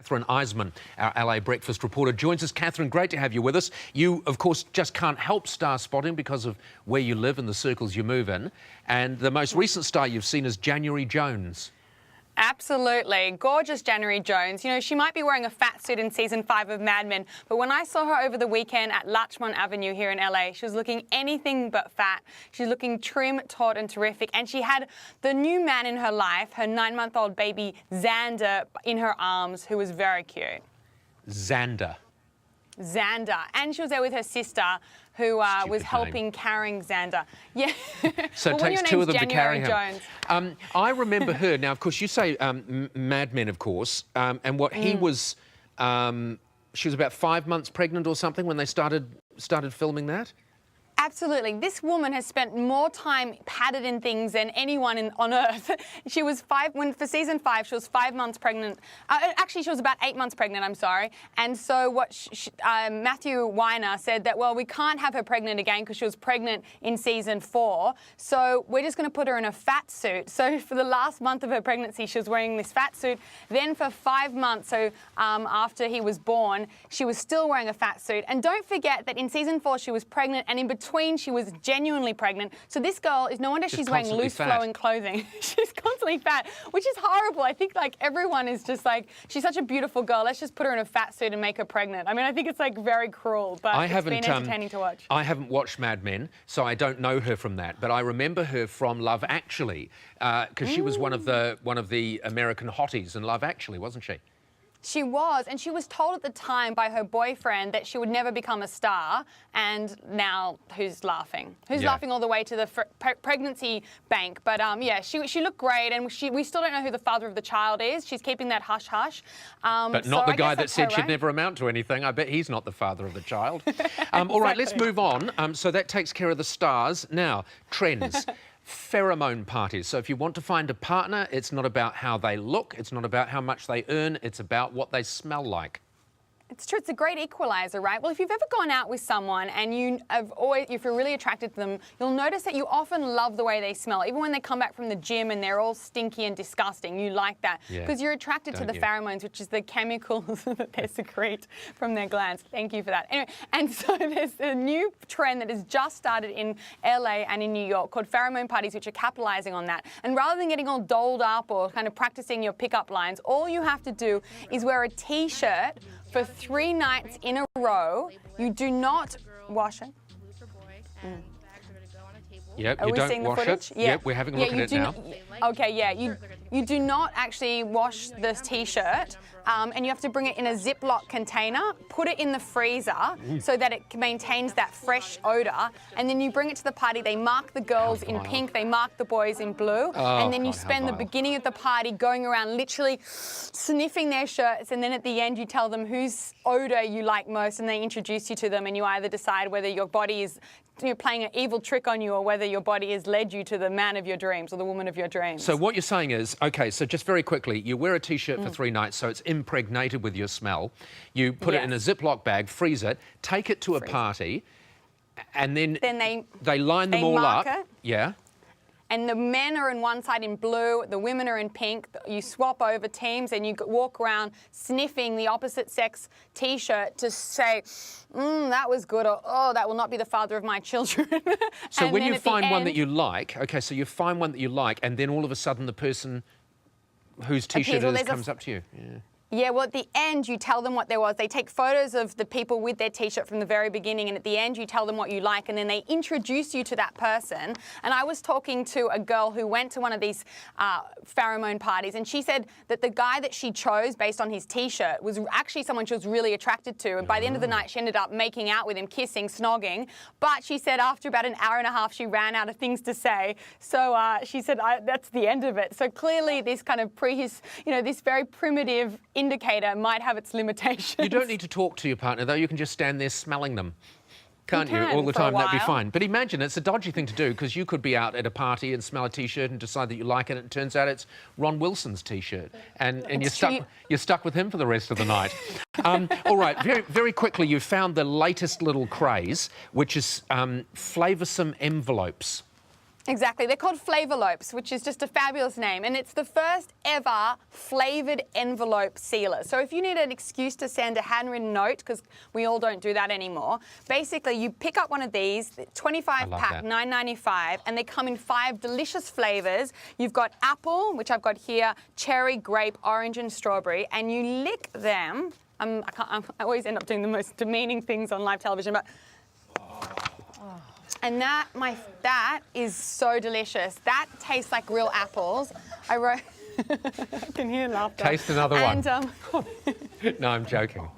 Kathryn Eisman, our LA breakfast reporter, joins us. Kathryn, great to have you with us. You, of course, just can't help star spotting because of where you live and the circles you move in. And the most recent star you've seen is January Jones. Absolutely. Gorgeous January Jones. You know, she might be wearing a fat suit in season 5 of Mad Men, but when I saw her over the weekend at Larchmont Avenue here in LA, she was looking anything but fat. She's looking trim, taut and terrific. And she had the new man in her life, her 9-month-old baby Xander, in her arms, who was very cute. Xander. And she was there with her sister, who was helping carrying Xander. Yeah. So well, it takes two of them to carry him. Jones. I remember her. Now, of course, you say Mad Men, of course, and what he was. She was about 5 months pregnant or something when they started filming that. Absolutely. This woman has spent more time padded in things than anyone on earth. She was for season 5, she was 5 months pregnant. Actually, she was about 8 months pregnant, I'm sorry. And so what Matthew Weiner said that, well, we can't have her pregnant again because she was pregnant in season 4. So we're just going to put her in a fat suit. So for the last month of her pregnancy, she was wearing this fat suit. Then for 5 months, so after he was born, she was still wearing a fat suit. And don't forget that in season 4, she was pregnant, and in between she was genuinely pregnant. So this girl is no wonder she's wearing loose flowing clothing. She's constantly fat, which is horrible. I think like everyone is just like, she's such a beautiful girl. Let's just put her in a fat suit and make her pregnant. I mean, I think it's like very cruel, but it's been entertaining to watch. I haven't watched Mad Men, so I don't know her from that. But I remember her from Love Actually, because she was one of the American hotties in Love Actually, wasn't she? She was, and she was told at the time by her boyfriend that she would never become a star, and now who's laughing? Who's laughing all the way to the pregnancy bank? But yeah, she looked great, and we still don't know who the father of the child is. She's keeping that hush-hush. But not the guy that said she'd never amount to anything. I bet he's not the father of the child. All right, let's move on. So that takes care of the stars. Now, trends. Pheromone parties. So if you want to find a partner, it's not about how they look, it's not about how much they earn, it's about what they smell like. It's true, it's a great equalizer, right? Well, if you've ever gone out with someone and if you're really attracted to them, you'll notice that you often love the way they smell. Even when they come back from the gym and they're all stinky and disgusting, you like that. Because you're attracted to the pheromones, which is the chemicals that they secrete from their glands. Thank you for that. Anyway, and so there's a new trend that has just started in LA and in New York called pheromone parties, which are capitalizing on that. And rather than getting all dolled up or kind of practicing your pickup lines, all you have to do is wear a T-shirt for 3 nights in a row. You do not wash it. Yep, you don't wash it. Yeah. Yep, we're having a look at it now. Okay, yeah, you do not actually wash this T-shirt, and you have to bring it in a Ziploc container, put it in the freezer so that it maintains that fresh odor, and then you bring it to the party. They mark the girls in pink, they mark the boys in blue, and then you spend the beginning of the party going around literally sniffing their shirts, and then at the end you tell them whose odor you like most, and they introduce you to them, and you either decide whether your body is playing an evil trick on you or whether your body has led you to the man of your dreams or the woman of your dreams. So what you're saying is, okay, so just very quickly, you wear a T-shirt for 3 nights so it's impregnated with your smell. You put it in a Ziploc bag, freeze it, take it to a party, and then they line them all up. Yeah. And the men are on one side in blue, the women are in pink. You swap over teams and you walk around sniffing the opposite sex T-shirt to say, that was good, or oh, that will not be the father of my children. So when you find one that you like, okay, so you find one that you like, and then all of a sudden the person whose T-shirt it is comes up to you. Yeah, well, at the end, you tell them what there was. They take photos of the people with their T-shirt from the very beginning, and at the end, you tell them what you like, and then they introduce you to that person. And I was talking to a girl who went to one of these pheromone parties, and she said that the guy that she chose based on his T-shirt was actually someone she was really attracted to. And by the end of the night, she ended up making out with him, kissing, snogging. But she said after about an hour and a half, she ran out of things to say. So she said, that's the end of it. So clearly, this kind of this very primitive indicator might have its limitations. You don't need to talk to your partner, though. You can just stand there smelling them. Can't you? All the time, that'd be fine. But imagine, it's a dodgy thing to do, because you could be out at a party and smell a T-shirt and decide that you like it, and it turns out it's Ron Wilson's T-shirt. And you're stuck with him for the rest of the night. All right, very quickly, you found the latest little craze, which is flavoursome envelopes. Exactly. They're called Flavorlopes, which is just a fabulous name. And it's the first ever flavoured envelope sealer. So if you need an excuse to send a handwritten note, because we all don't do that anymore, basically you pick up one of these, 25 pack, $9.95, and they come in 5 delicious flavours. You've got apple, which I've got here, cherry, grape, orange and strawberry, and you lick them. I always end up doing the most demeaning things on live television, but... And that is so delicious. That tastes like real apples. I can hear laughter. Taste another one. And, no, I'm joking.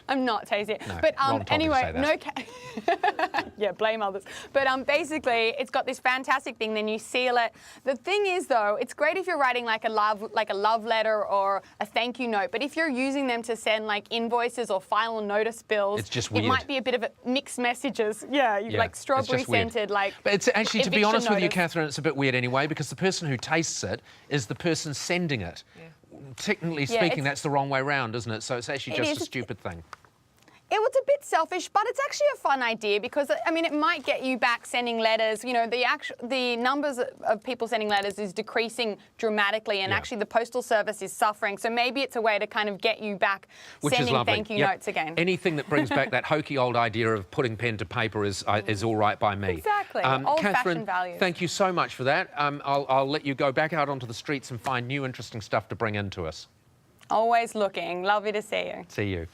I'm not tasting it. No, but anyway, no. Yeah, blame others. But basically, it's got this fantastic thing. Then you seal it. The thing is, though, it's great if you're writing like a love letter or a thank you note. But if you're using them to send like invoices or final notice bills, it's just weird. It might be a bit of mixed messages. Yeah, like strawberry scented, like. But it's actually, to be honest with you, notice. Kathryn, it's a bit weird anyway, because the person who tastes it is the person sending it. Yeah. Technically speaking, that's the wrong way round, isn't it? So it's actually just a stupid thing. It was a bit selfish, but it's actually a fun idea because, I mean, it might get you back sending letters. You know, the numbers of people sending letters is decreasing dramatically, and actually the postal service is suffering. So maybe it's a way to kind of get you back sending thank you notes again. Anything that brings back that hokey old idea of putting pen to paper is all right by me. Exactly. Old-fashioned Kathryn, values. thank you so much for that. I'll let you go back out onto the streets and find new interesting stuff to bring into us. Always looking. Lovely to see you. See you.